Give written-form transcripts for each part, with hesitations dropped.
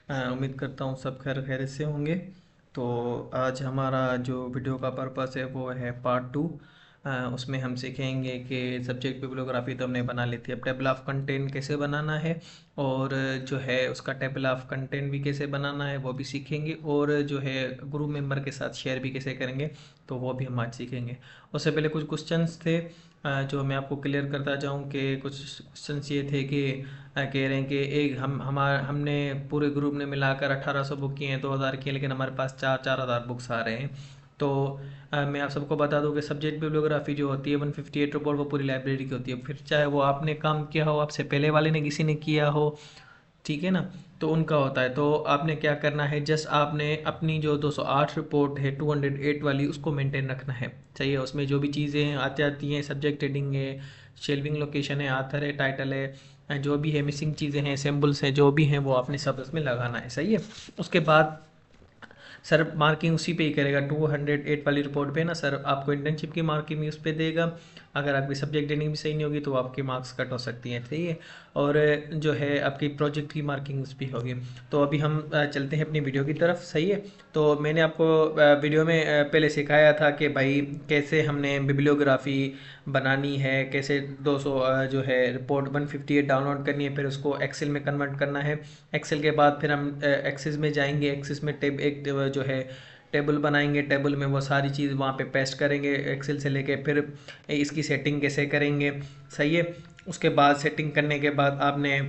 उम्मीद करता हूँ सब खैर खैरियत से होंगे। तो आज हमारा जो वीडियो का पर्पस है वो है पार्ट टू। उसमें हम सीखेंगे कि सब्जेक्ट बिब्लियोग्राफी तो हमने बना ली थी, अब टेबल ऑफ कंटेंट कैसे बनाना है, और जो है उसका टेबल ऑफ कंटेंट भी कैसे बनाना है वो भी सीखेंगे, और जो है ग्रुप मेंबर के साथ शेयर भी कैसे करेंगे तो वो भी हम आज सीखेंगे। उससे पहले कुछ क्वेश्चंस थे जो मैं आपको क्लियर करता जाऊँ कि कुछ क्वेश्चंस ये थे कि कह रहे हैं कि एक हमने पूरे ग्रुप ने मिलाकर 1800 बुक किए हैं, 2000 की, लेकिन हमारे पास 4,000 बुक्स आ रहे हैं। तो मैं आप सबको बता दूं कि सब्जेक्ट बिब्लियोग्राफी जो होती है 158 रिपोर्ट वो पूरी लाइब्रेरी की होती है, फिर चाहे वो आपने काम किया हो, आपसे पहले वाले ने किसी ने किया हो, ठीक है ना, तो उनका होता है। तो आपने क्या करना है, जस्ट आपने अपनी जो 208 रिपोर्ट है 208 वाली उसको मेंटेन रखना है। चाहिए उसमें जो भी चीज़ें आती आती हैं, सब्जेक्ट हेडिंग है, शेल्विंग लोकेशन है, आथर है, टाइटल है, जो भी है मिसिंग चीज़ें हैं, सिंबल्स हैं, जो भी हैं वो आपने सब उसमें लगाना है। सही है। उसके बाद सर मार्किंग उसी पे ही करेगा, 208 वाली रिपोर्ट पे ना सर आपको इंटर्नशिप की मार्किंग भी उस पर देगा। अगर आपकी सब्जेक्ट रेटिंग भी सही नहीं होगी तो आपकी मार्क्स कट हो सकती हैं, ठीक है। और जो है आपकी प्रोजेक्ट की मार्किंग उस पर होगी। तो अभी हम चलते हैं अपनी वीडियो की तरफ। सही है। तो मैंने आपको वीडियो में पहले सिखाया था कि भाई कैसे हमने बिब्लियोग्राफी बनानी है, कैसे 200 जो है रिपोर्ट 158 डाउनलोड करनी है, फिर उसको एक्सेल में कन्वर्ट करना है। एक्सेल के बाद फिर हम एक्सेस में जाएंगे, एक्सेस में जो है टेबल बनाएंगे, टेबल में वो सारी चीज़ वहाँ पे पेस्ट करेंगे एक्सेल से लेके, फिर इसकी सेटिंग कैसे करेंगे। सही है। उसके बाद सेटिंग करने के बाद आपने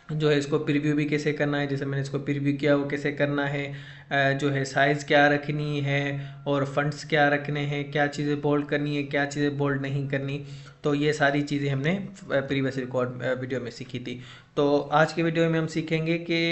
जो है इसको प्रीव्यू भी कैसे करना है, जैसे मैंने इसको प्रीव्यू किया वो कैसे करना है, जो है साइज़ क्या रखनी है, और फंड्स क्या रखने हैं, क्या चीज़ें बोल्ड करनी है, क्या चीज़ें बोल्ड नहीं करनी। तो ये सारी चीज़ें हमने प्रीवियस रिकॉर्ड वीडियो में सीखी थी। तो आज के वीडियो में हम सीखेंगे कि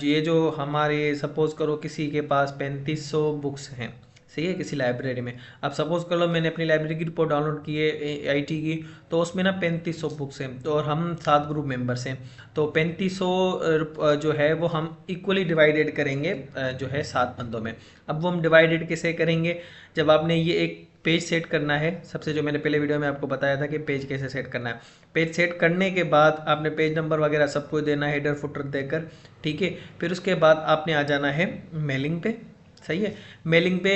ये जो हमारे सपोज़ करो किसी के पास 3500 बुक्स हैं, सही है, किसी लाइब्रेरी में। अब सपोज कर लो मैंने अपनी लाइब्रेरी की रिपोर्ट डाउनलोड की है आईटी की, तो उसमें ना 3500 बुक्स हैं, तो और हम 7 ग्रुप मेंबर्स हैं। तो 3500 जो है वो हम इक्वली डिवाइडेड करेंगे जो है 7 बंदों में। अब वो हम डिवाइडेड कैसे करेंगे, जब आपने ये एक पेज सेट करना है, सबसे जो मैंने पहले वीडियो में आपको बताया था कि पेज कैसे सेट करना है। पेज सेट करने के बाद आपने पेज नंबर वगैरह सब कुछ देना है, हेडर फुटर देकर, ठीक है। फिर उसके बाद आपने आ जाना है मेलिंग पे। सही है। मेलिंग पे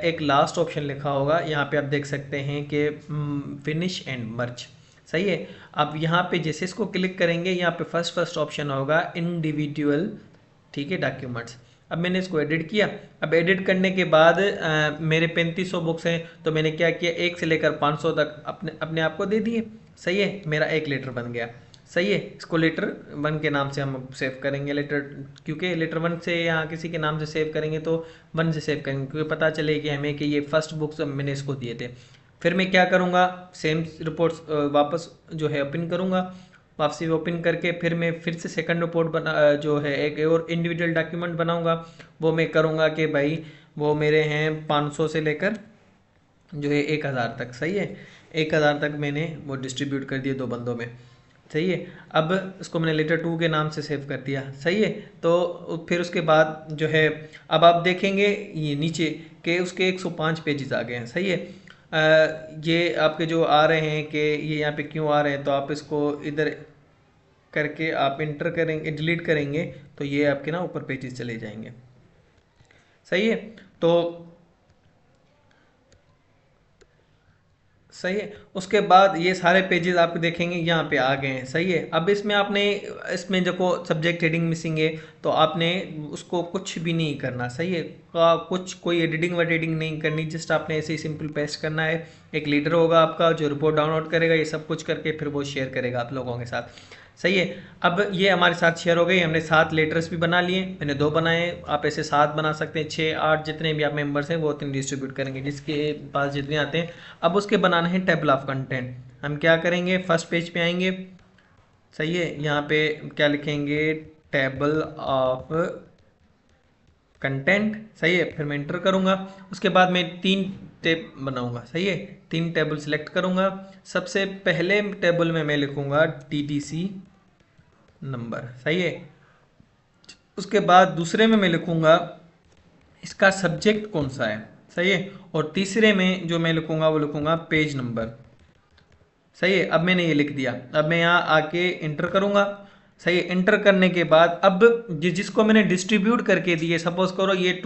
एक लास्ट ऑप्शन लिखा होगा, यहाँ पे आप देख सकते हैं कि फिनिश एंड मर्ज। सही है। अब यहाँ पे जैसे इसको क्लिक करेंगे, यहाँ पे फर्स्ट ऑप्शन होगा इंडिविजुअल, ठीक है, डॉक्यूमेंट्स। अब मैंने इसको एडिट किया। अब एडिट करने के बाद मेरे 3500 बुक्स हैं, तो मैंने क्या किया, 1 से लेकर 500 तक अपने अपने आप को दे दिए। सही है। मेरा एक लेटर बन गया। सही है। इसको लेटर 1 के नाम से हम सेव करेंगे, लेटर, क्योंकि लेटर 1 से यहाँ किसी के नाम से सेव करेंगे तो 1 से सेव करेंगे, क्योंकि पता चले कि हमें कि ये फर्स्ट बुक्स मैंने इसको दिए थे। फिर मैं क्या करूँगा, सेम रिपोर्ट्स वापस जो है ओपन करूँगा। वापसी ओपन करके फिर मैं फिर से सेकंड रिपोर्ट बना जो है एक और इंडिविजुअल डॉक्यूमेंट बनाऊँगा। वो मैं करूँगा कि भाई वो मेरे हैं 500 से लेकर जो है 1000 तक। सही है। 1000 तक मैंने वो डिस्ट्रीब्यूट कर दिए 2 बंदों में। सही है। अब इसको मैंने लेटर 2 के नाम से सेव कर दिया। सही है। तो फिर उसके बाद जो है अब आप देखेंगे ये नीचे के उसके 105 पेजेस आ गए हैं। सही है। ये आपके जो आ रहे हैं कि ये यहाँ पे क्यों आ रहे हैं, तो आप इसको इधर करके आप इंटर करेंगे, डिलीट करेंगे, तो ये आपके ना ऊपर पेजेस चले जाएंगे। सही है। तो सही है। उसके बाद ये सारे पेजेस आप देखेंगे यहाँ पे आ गए हैं। सही है। अब इसमें आपने इसमें देखो सब्जेक्ट हेडिंग मिसिंग है, तो आपने उसको कुछ भी नहीं करना। सही है। कुछ कोई एडिटिंग वेडिटिंग नहीं करनी, जस्ट आपने ऐसे ही सिंपल पेस्ट करना है। एक लीडर होगा आपका जो रिपोर्ट डाउनलोड करेगा, ये सब कुछ करके फिर वो शेयर करेगा आप लोगों के साथ। सही है। अब ये हमारे साथ शेयर हो गई, हमने 7 लेटर्स भी बना लिए, मैंने 2 बनाए, आप ऐसे 7 बना सकते हैं, 6 8 जितने भी आप मेंबर्स हैं वो उतने डिस्ट्रीब्यूट करेंगे जिसके पास जितने आते हैं। अब उसके बनाना है टेबल ऑफ कंटेंट। हम क्या करेंगे, फर्स्ट पेज पे आएंगे। सही है। यहाँ पे क्या लिखेंगे, टेबल ऑफ कंटेंट। सही है। फिर मैं इंटर करूँगा। उसके बाद मैं 3 टेब बनाऊंगा। सही है। 3 टेबल सिलेक्ट करूँगा। सबसे पहले टेबल में मैं लिखूँगा टीटीसी नंबर। सही है। उसके बाद दूसरे में मैं लिखूँगा इसका सब्जेक्ट कौन सा है। सही है। और तीसरे में जो मैं लिखूँगा वो लिखूँगा पेज नंबर। सही है। अब मैंने ये लिख दिया। अब मैं यहाँ आके इंटर करूँगा। सही है। इंटर करने के बाद अब जिसको मैंने डिस्ट्रीब्यूट करके दिए, सपोज करो ये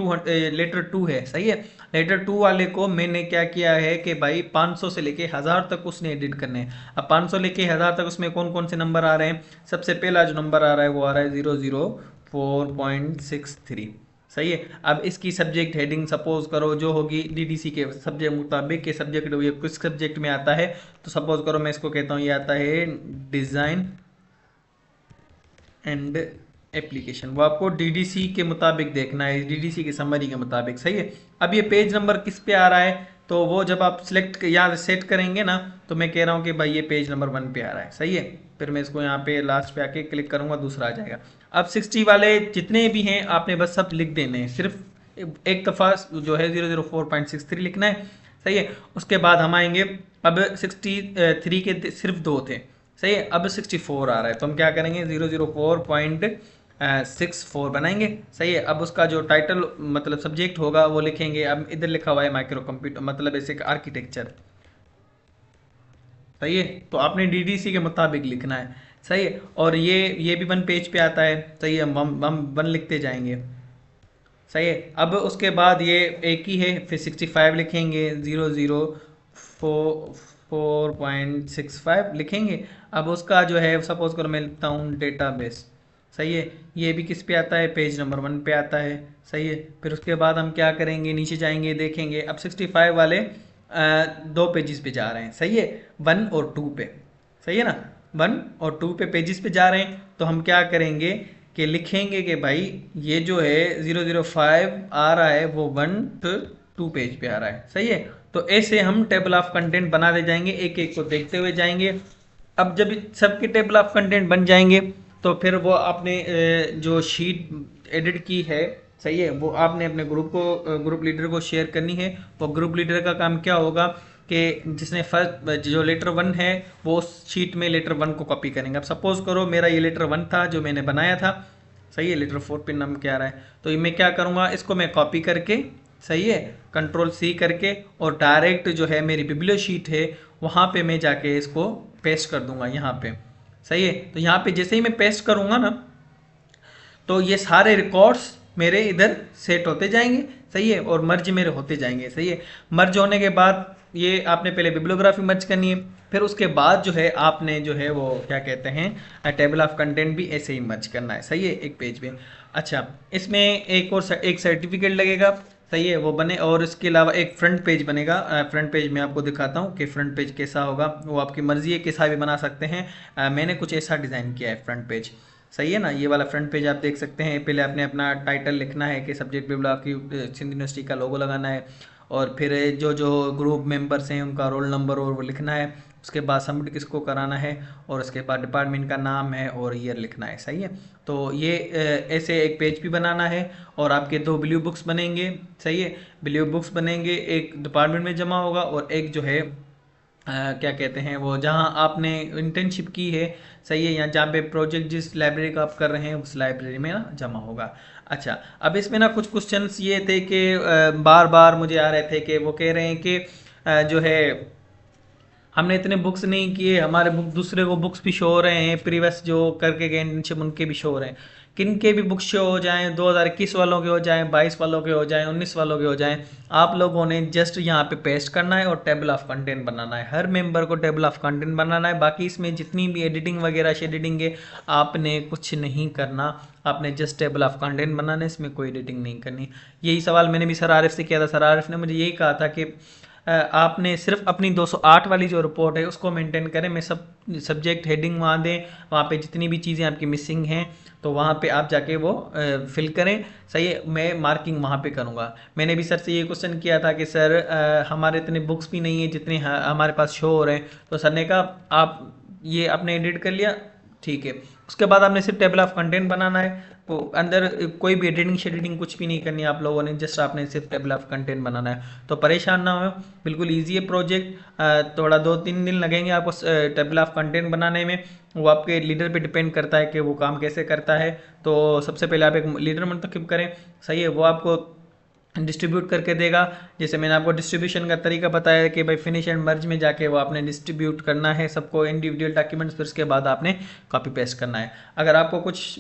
लेटर 2 है, सही है। लेटर 2 वाले को मैंने क्या किया है कि भाई 500 से लेके 1000 तक उसने एडिट करने हैं। अब 500 लेके 1000 तक उसमें कौन कौन से नंबर आ रहे हैं? सबसे पहला जो नंबर आ रहा है वो आ रहा है 004.63, सही है। अब इसकी सब्जेक्ट हेडिंग सपोज करो जो होगी डीडीसी के सब्जेक्ट मुताबिक के सब्जेक्ट ये किस सब्जेक्ट में आता है, तो सपोज करो मैं इसको कहता हूँ ये आता है डिज़ाइन एंड एप्लीकेशन। वो आपको डीडीसी के मुताबिक देखना है, डीडीसी की समरी के मुताबिक, सही है। अब ये पेज नंबर किस पे आ रहा है, तो वो जब आप सिलेक्ट या सेट करेंगे ना, तो मैं कह रहा हूँ कि भाई ये पेज नंबर 1 पे आ रहा है, सही है। फिर मैं इसको यहाँ पे लास्ट पे आके क्लिक करूँगा, दूसरा आ जाएगा। अब 60 वाले जितने भी हैं आपने बस सब लिख देने हैं, सिर्फ एक दफ़ा जो है 004.63 लिखना है, सही है। उसके बाद हम आएंगे, अब 63 के सिर्फ 2 थे, सही है। अब 64 आ रहा है, तो हम क्या करेंगे 004.64 बनाएंगे, सही है। अब उसका जो टाइटल मतलब सब्जेक्ट होगा वो लिखेंगे। अब इधर लिखा हुआ है माइक्रो कंप्यूटर मतलब ऐसे आर्किटेक्चर, सही है। तो आपने डीडीसी के मुताबिक लिखना है, सही है। और ये भी 1 पेज पे आता है, सही है। हम 1 लिखते जाएंगे, सही है। अब उसके बाद ये एक ही है, फिर 65 लिखेंगे, 004.65 लिखेंगे। अब उसका जो है सपोज करो मैं लिखता हूँ डेटाबेस, सही है। ये भी किस पे आता है? पेज नंबर 1 पे आता है, सही है। फिर उसके बाद हम क्या करेंगे, नीचे जाएंगे, देखेंगे अब 65 वाले 2 पेजेस पे जा रहे हैं, सही है, 1 और 2 पे, सही है ना। 1 और 2 पे पेजेस पे जा रहे हैं, तो हम क्या करेंगे कि लिखेंगे कि भाई ये जो है 005 आ रहा है वो 1 to 2 पेज पे आ रहा है, सही है। तो ऐसे हम टेबल ऑफ कंटेंट बनाते जाएंगे, एक एक को देखते हुए जाएंगे। अब जब सबके टेबल ऑफ कंटेंट बन जाएंगे तो फिर वो आपने जो शीट एडिट की है, सही है, वो आपने अपने ग्रुप लीडर को शेयर करनी है। वो ग्रुप लीडर का काम क्या होगा कि जिसने फर्स्ट जो लेटर 1 है वो उस शीट में लेटर 1 को कॉपी करेंगे। अब सपोज करो मेरा ये लेटर 1 था जो मैंने बनाया था, सही है। लेटर 4 पे नाम क्या आ रहा है, तो ये मैं क्या करूँगा, इसको मैं कॉपी करके, सही है, Ctrl+C करके, और डायरेक्ट जो है मेरी बिब्लियो शीट है वहाँ पे मैं जाके इसको पेस्ट कर दूंगा यहाँ पे, सही है। तो यहाँ पे जैसे ही मैं पेस्ट करूँगा ना, तो ये सारे रिकॉर्ड्स मेरे इधर सेट होते जाएंगे, सही है, और मर्ज मेरे होते जाएंगे, सही है। मर्ज होने के बाद ये आपने पहले बिब्लियोग्राफी मर्ज करनी है, फिर उसके बाद जो है आपने जो है वो क्या कहते हैं टेबल ऑफ कंटेंट भी ऐसे ही मर्ज करना है, सही है, एक पेज में। अच्छा, इसमें एक सर्टिफिकेट लगेगा, सही है, वो बने। और इसके अलावा एक फ्रंट पेज बनेगा। फ्रंट पेज मैं आपको दिखाता हूँ कि फ्रंट पेज कैसा होगा, वो आपकी मर्जी है, कैसा भी बना सकते हैं। मैंने कुछ ऐसा डिज़ाइन किया है फ्रंट पेज, सही है ना। ये वाला फ्रंट पेज आप देख सकते हैं। पहले आपने अपना टाइटल लिखना है कि सब्जेक्ट बिब्ला की सिंध यूनिवर्सिटी का लोगो लगाना है, और फिर जो जो ग्रुप मेंबर्स हैं उनका रोल नंबर और वो लिखना है। उसके बाद सबमिट किसको कराना है, और उसके बाद डिपार्टमेंट का नाम है और ईयर लिखना है, सही है। तो ये ऐसे एक पेज भी बनाना है, और आपके 2 ब्लू बुक्स बनेंगे, सही है। ब्लू बुक्स बनेंगे, एक डिपार्टमेंट में जमा होगा और एक जो है क्या कहते हैं वो जहां आपने इंटर्नशिप की है, सही है, या जहाँ पे प्रोजेक्ट जिस लाइब्रेरी का आप कर रहे हैं उस लाइब्रेरी में ना जमा होगा। अच्छा, अब इसमें ना कुछ क्वेश्चंस ये थे कि बार बार मुझे आ रहे थे कि वो कह रहे हैं कि जो है हमने इतने बुक्स नहीं किए, हमारे बुक दूसरे को बुक्स भी शो हो रहे हैं, प्रीवियस जो करके गए इंटर्नशिप उनके भी शो हो रहे हैं। किन के भी बुक्स शो हो जाएं, 2021 वालों के हो जाएं, 22 वालों के हो जाएं, 19 वालों के हो जाएं, आप लोगों ने जस्ट यहाँ पे पेस्ट करना है और टेबल ऑफ कंटेंट बनाना है। हर मेंबर को टेबल ऑफ कंटेंट बनाना है। बाकी इसमें जितनी भी एडिटिंग वगैरह शेडिटिंग है आपने कुछ नहीं करना, आपने जस्ट टेबल ऑफ कंटेंट बनाना है, इसमें कोई एडिटिंग नहीं करनी। यही सवाल मैंने भी सर आरिफ से किया था। सर आरिफ ने मुझे यही कहा था कि आपने सिर्फ अपनी 208 वाली जो रिपोर्ट है उसको मेंटेन करें, मैं सब सब्जेक्ट हेडिंग वहाँ दें, वहाँ पे जितनी भी चीज़ें आपकी मिसिंग हैं तो वहाँ पे आप जाके वो फिल करें, सही है। मैं मार्किंग वहाँ पे करूँगा। मैंने भी सर से ये क्वेश्चन किया था कि सर हमारे इतने बुक्स भी नहीं है जितने हमारे पास शो हो रहे हैं, तो सर ने कहा आप ये आपने एडिट कर लिया, ठीक है। उसके बाद आपने सिर्फ टेबल ऑफ कंटेंट बनाना है, वो अंदर कोई भी एडिटिंग शेडिटिंग कुछ भी नहीं करनी है आप लोगों ने, जस्ट आपने सिर्फ टेबल ऑफ कंटेंट बनाना है। तो परेशान ना हो, बिल्कुल इजी है प्रोजेक्ट। थोड़ा 2-3 दिन लगेंगे आपको टेबल ऑफ कंटेंट बनाने में, वो आपके लीडर पे डिपेंड करता है कि वो काम कैसे करता है। तो सबसे पहले आप एक लीडर मुंतखब करें, सही है। वो आपको डिस्ट्रीब्यूट करके देगा। जैसे मैंने आपको डिस्ट्रीब्यूशन का तरीका बताया कि भाई फिनिश एंड मर्ज में जाके वो आपने डिस्ट्रीब्यूट करना है सबको इंडिविजुअल डॉक्यूमेंट्स, फिर उसके बाद आपने कॉपी पेस्ट करना है। अगर आपको कुछ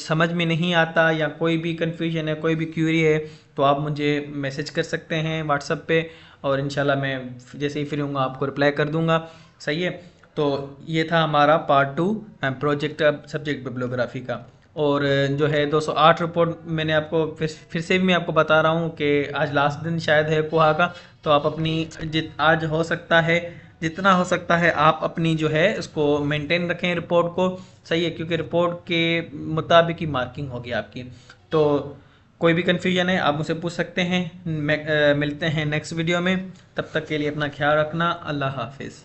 समझ में नहीं आता या कोई भी कन्फ्यूजन है, कोई भी क्यूरी है, तो आप मुझे मैसेज कर सकते हैं व्हाट्सएप पे, और इंशाल्लाह मैं जैसे ही फ्री होऊंगा आपको रिप्लाई कर दूंगा। सही है। तो ये था हमारा पार्ट 2 प्रोजेक्ट सब्जेक्ट बिब्लियोग्राफी का। और जो है 208 रिपोर्ट मैंने आपको फिर से भी मैं आपको बता रहा हूँ कि आज लास्ट दिन शायद है कुहा का, तो आप अपनी आज हो सकता है जितना हो सकता है आप अपनी जो है उसको मेंटेन रखें रिपोर्ट को। सही है, क्योंकि रिपोर्ट के मुताबिक ही मार्किंग होगी आपकी। तो कोई भी कन्फ्यूजन है आप मुझसे पूछ सकते हैं। मिलते हैं नेक्स्ट वीडियो में, तब तक के लिए अपना ख्याल रखना। अल्लाह हाफिज़।